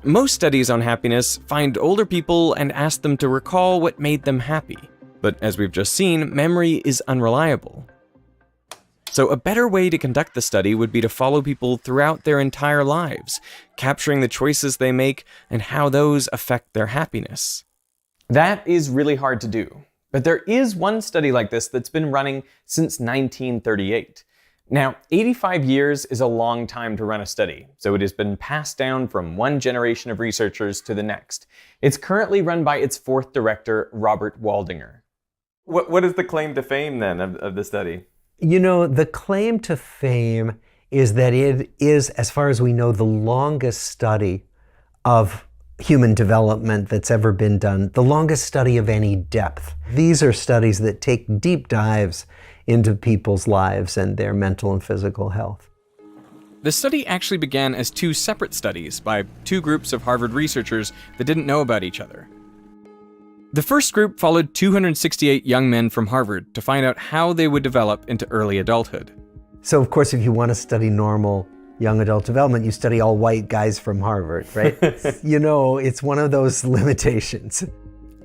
Most studies on happiness find older people and ask them to recall what made them happy. But as we've just seen, memory is unreliable. So a better way to conduct the study would be to follow people throughout their entire lives, capturing the choices they make and how those affect their happiness. That is really hard to do, but there is one study like this that's been running since 1938. Now, 85 years is a long time to run a study, so it has been passed down from one generation of researchers to the next. It's currently run by its fourth director, Robert Waldinger. What is the claim to fame then of the study? You know, the claim to fame is that it is, as far as we know, the longest study of human development that's ever been done, the longest study of any depth. These are studies that take deep dives into people's lives and their mental and physical health. The study actually began as two separate studies by two groups of Harvard researchers that didn't know about each other. The first group followed 268 young men from Harvard to find out how they would develop into early adulthood. So of course, if you want to study normal young adult development, you study all white guys from Harvard, right? You know, it's one of those limitations.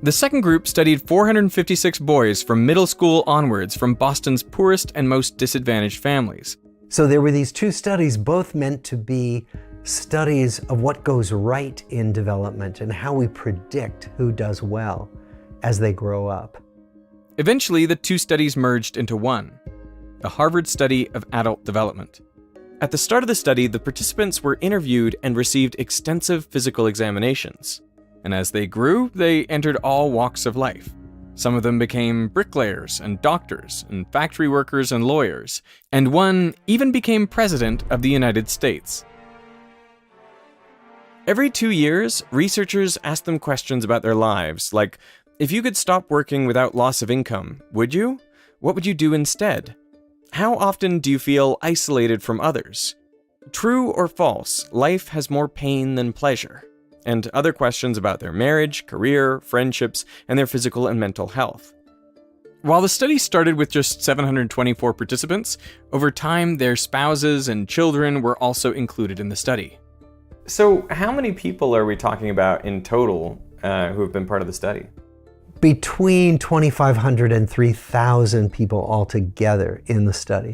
The second group studied 456 boys from middle school onwards from Boston's poorest and most disadvantaged families. So there were these two studies, both meant to be studies of what goes right in development and how we predict who does well as they grow up. Eventually, the two studies merged into one, the Harvard Study of Adult Development. At the start of the study, the participants were interviewed and received extensive physical examinations. And as they grew, they entered all walks of life. Some of them became bricklayers and doctors and factory workers and lawyers, and one even became president of the United States. Every 2 years, researchers asked them questions about their lives, like, if you could stop working without loss of income, would you? What would you do instead? How often do you feel isolated from others? True or false, life has more pain than pleasure. And other questions about their marriage, career, friendships, and their physical and mental health. While the study started with just 724 participants, over time their spouses and children were also included in the study. So how many people are we talking about in total who have been part of the study? Between 2,500 and 3,000 people altogether in the study.